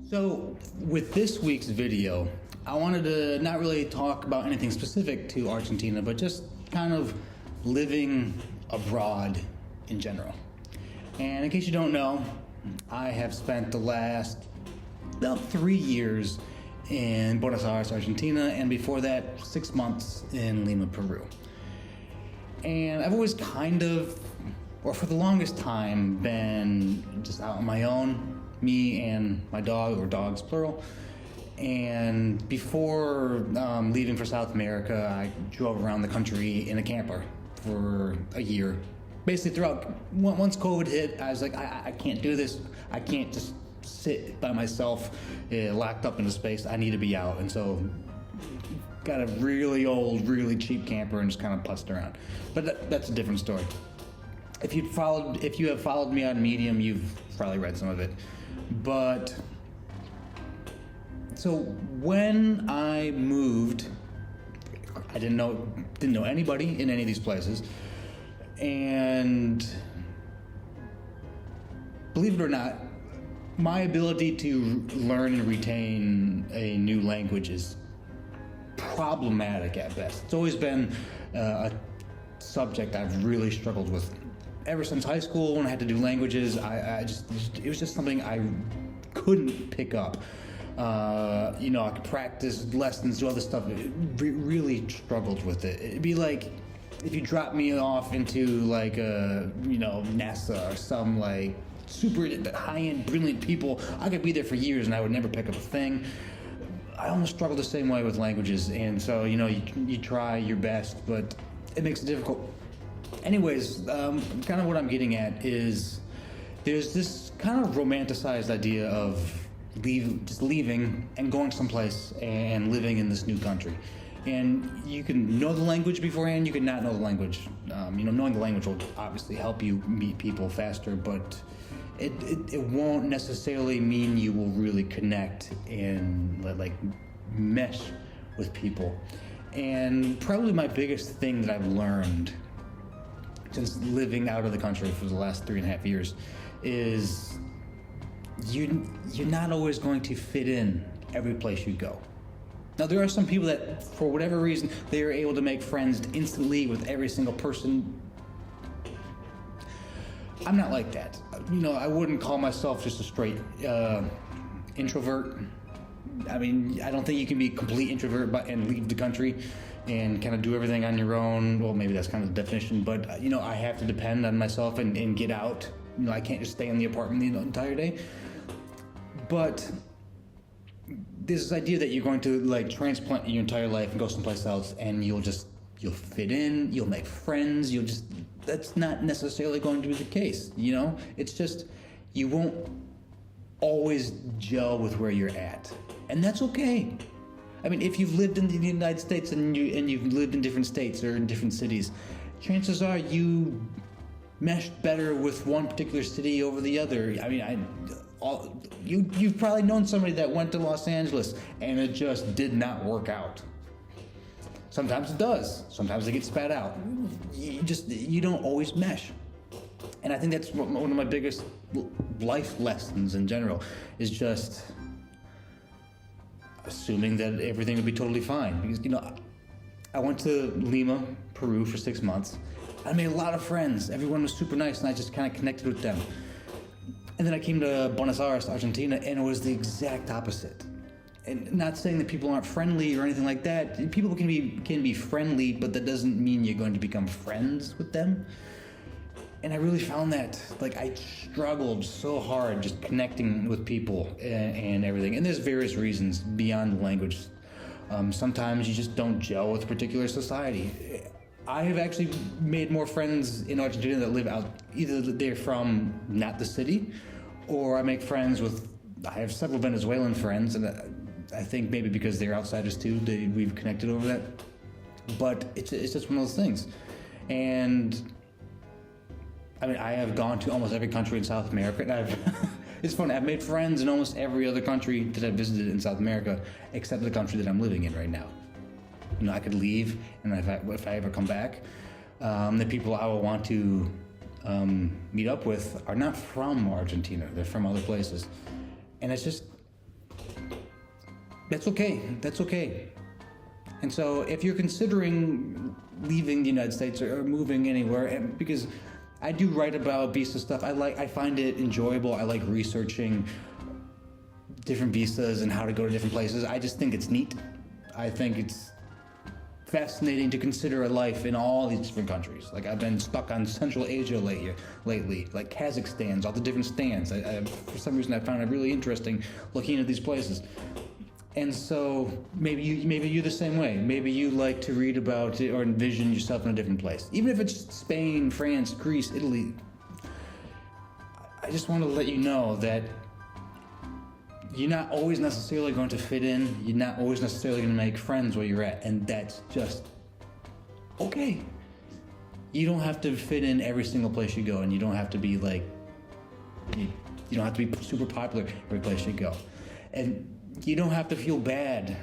So, with this week's video, I wanted to not really talk about anything specific to Argentina, but just kind of living abroad in general. And in case you don't know, I have spent the last about 3 years in Buenos Aires, Argentina, and before that, 6 months in Lima, Peru. And I've always kind of, or for the longest time, been just out on my own, me and my dog, or dogs plural. And before leaving for South America, I drove around the country in a camper for a year. Basically, once COVID hit, I was like, I can't do this. I can't just sit by myself, locked up in a space. I need to be out. And so got a really old, really cheap camper and just kind of putzed around. But that's a different story. If you have followed me on Medium, you've probably read some of it. But so when I moved, I didn't know anybody in any of these places, and believe it or not, my ability to learn and retain a new language is problematic at best. It's always been a subject I've really struggled with. Ever since high school, when I had to do languages, it was just something I couldn't pick up. I could practice lessons, do other stuff. Really struggled with it. It'd be like if you dropped me off into NASA or some super high-end, brilliant people. I could be there for years and I would never pick up a thing. I almost struggle the same way with languages, and so you try your best, but it makes it difficult. Anyways, kind of what I'm getting at is there's this kind of romanticized idea of just leaving and going someplace and living in this new country. And you can know the language beforehand, you can not know the language. Knowing the language will obviously help you meet people faster, but it won't necessarily mean you will really connect and mesh with people. And probably my biggest thing that I've learned since living out of the country for the last 3.5 years is you're not always going to fit in every place you go. Now, there are some people that, for whatever reason, they are able to make friends instantly with every single person. I'm not like that. I wouldn't call myself just a straight introvert. I mean, I don't think you can be a complete introvert and leave the country and kind of do everything on your own. Well, maybe that's kind of the definition, but I have to depend on myself and get out. I can't just stay in the apartment the entire day. But there's this idea that you're going to transplant your entire life and go someplace else, and you'll fit in, you'll make friends, that's not necessarily going to be the case. It's just you won't always gel with where you're at, and that's okay. I mean, if you've lived in the United States and you've lived in different states or in different cities, chances are you meshed better with one particular city over the other. I mean, you've probably known somebody that went to Los Angeles and it just did not work out. Sometimes it does. Sometimes they get spat out. You don't always mesh. And I think that's one of my biggest life lessons in general, is just assuming that everything will be totally fine. Because, I went to Lima, Peru for 6 months. I made a lot of friends. Everyone was super nice, and I just kind of connected with them. And then I came to Buenos Aires, Argentina, and it was the exact opposite. And not saying that people aren't friendly or anything like that. People can be friendly, but that doesn't mean you're going to become friends with them. And I really found that, I struggled so hard just connecting with people and everything. And there's various reasons beyond the language. Sometimes you just don't gel with a particular society. I have actually made more friends in Argentina that live out, either they're from not the city, or I have several Venezuelan friends, and I think maybe because they're outsiders too, we've connected over that. But it's just one of those things. And I mean, I have gone to almost every country in South America, and it's funny, I've made friends in almost every other country that I've visited in South America, except the country that I'm living in right now. I could leave, and if I ever come back, the people I will want to meet up with are not from Argentina. They're from other places. And it's just, That's okay. That's okay. And so if you're considering leaving the United States or moving anywhere, and because I do write about visa stuff, I find it enjoyable. I like researching different visas and how to go to different places. I just think it's neat. I think it's fascinating to consider a life in all these different countries. Like I've been stuck on Central Asia lately, like Kazakhstan, all the different stands. For some reason I found it really interesting looking at these places. And so maybe you're the same way. Maybe you like to read about it or envision yourself in a different place. Even if it's Spain, France, Greece, Italy. I just want to let you know that you're not always necessarily going to fit in. You're not always necessarily going to make friends where you're at. And that's just okay. You don't have to fit in every single place you go. And you don't have to be like, you don't have to be super popular every place you go. And you don't have to feel bad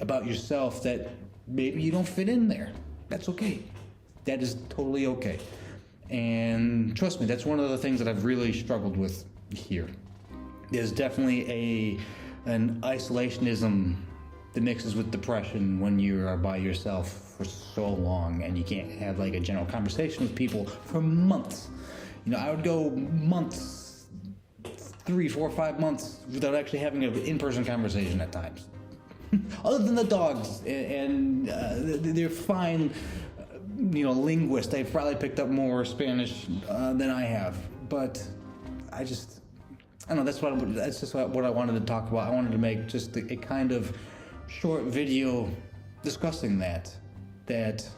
about yourself that maybe you don't fit in there. An okay. That is totally okay. And trust me, that's one of the things that I've really struggled with here. There's definitely an isolationism that mixes with depression when you are by yourself for so long and you can't have like a general conversation with people for months. I would go months, 3, 4, 5 months without actually having an in-person conversation at times. Other than the dogs, and they're fine, linguists. They've probably picked up more Spanish than I have, but I don't know. That's just what I wanted to talk about. I wanted to make just a kind of short video discussing that. It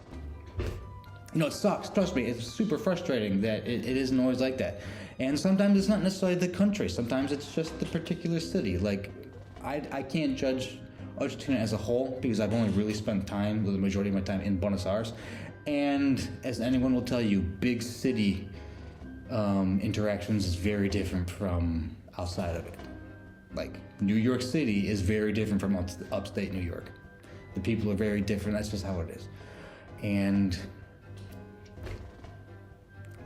sucks. Trust me, it's super frustrating that it isn't always like that. And sometimes it's not necessarily the country. Sometimes it's just the particular city. Like, I can't judge Argentina as a whole because I've only really spent the majority of my time in Buenos Aires. And as anyone will tell you, big city interactions is very different from outside of it. Like, New York City is very different from upstate New York. The people are very different. That's just how it is. And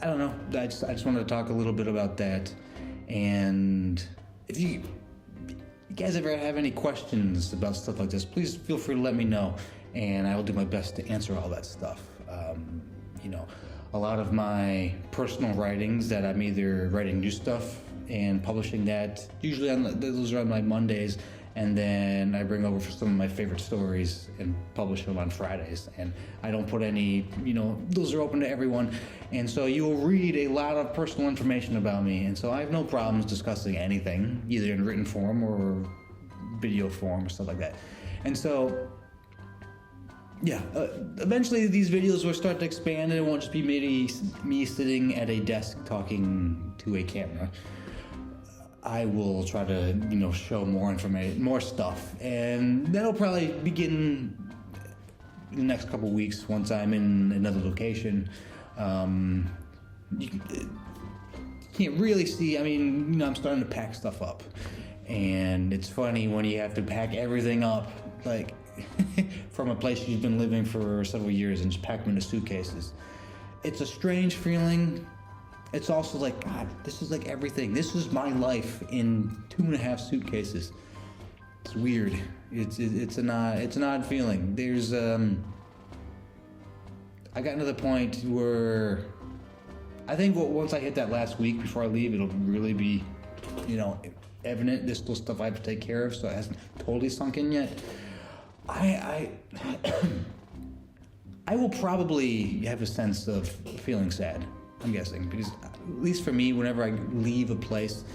I don't know. I just wanted to talk a little bit about that. And if you guys ever have any questions about stuff like this, please feel free to let me know, and I will do my best to answer all that stuff. A lot of my personal writings that I'm either writing new stuff and publishing that, usually those are on my Mondays, and then I bring over some of my favorite stories and publish them on Fridays. And I don't put any, those are open to everyone. And so you will read a lot of personal information about me. And so I have no problems discussing anything, either in written form or video form or stuff like that. And so, eventually these videos will start to expand, and it won't just be me sitting at a desk talking to a camera. I will try to, show more information, more stuff, and that'll probably begin in the next couple weeks once I'm in another location. You can't really see. I'm starting to pack stuff up, and it's funny when you have to pack everything up, like from a place you've been living for several years, and just pack them into suitcases. It's a strange feeling. It's also like, God, this is like everything. This is my life in 2.5 suitcases. It's weird. It's an odd feeling. There's I got to the point where I think once I hit that last week before I leave, it'll really be, evident. There's still stuff I have to take care of, so it hasn't totally sunk in yet. I will probably have a sense of feeling sad, I'm guessing, because at least for me, whenever I leave a place,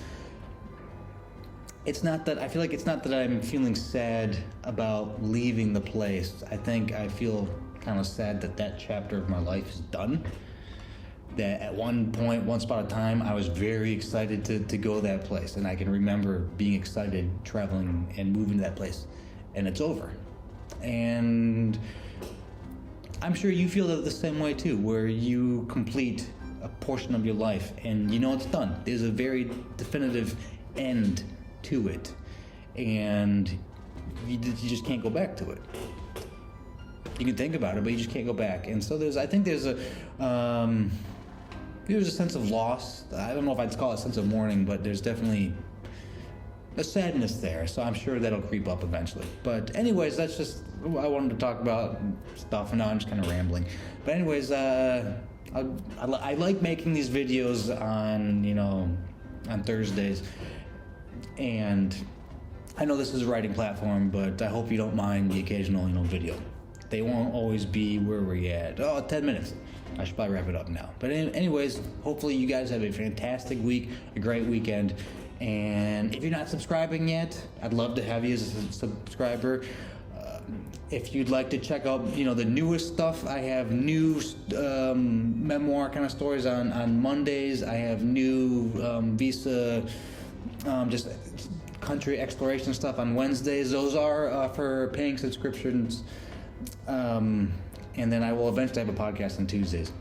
I feel like it's not that I'm feeling sad about leaving the place. I think I feel kind of sad that chapter of my life is done. That at one point, one spot of time, I was very excited to go to that place, and I can remember being excited traveling and moving to that place, and it's over. And I'm sure you feel the same way too, where you complete a portion of your life and it's done. There's a very definitive end to it, and you just can't go back to it. You can think about it, but you just can't go back. And so there's a sense of loss. I don't know if I'd call it a sense of mourning, but there's definitely a sadness there. So I'm sure that'll creep up eventually. But anyways, that's just I wanted to talk about stuff, and now I'm just kind of rambling. But anyways, I like making these videos on Thursdays, and I know this is a writing platform, but I hope you don't mind the occasional video. They won't always be where we're at. 10 minutes. I should probably wrap it up now. But anyways, hopefully you guys have a fantastic week, a great weekend. And if you're not subscribing yet, I'd love to have you as a subscriber. If you'd like to check out, the newest stuff, I have new memoir kind of stories on Mondays. I have new visa, just country exploration stuff on Wednesdays. Those are for paying subscriptions. And then I will eventually have a podcast on Tuesdays,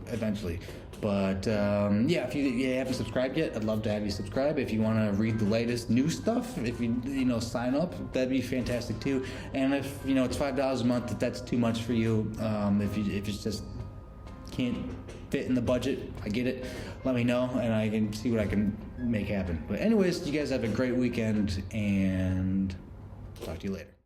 eventually. But if you haven't subscribed yet, I'd love to have you subscribe. If you want to read the latest new stuff, if you sign up, that'd be fantastic too. And if it's $5 a month, if that's too much for you, if it's just can't fit in the budget, I get it. Let me know, and I can see what I can make happen. But anyways, you guys have a great weekend, and talk to you later.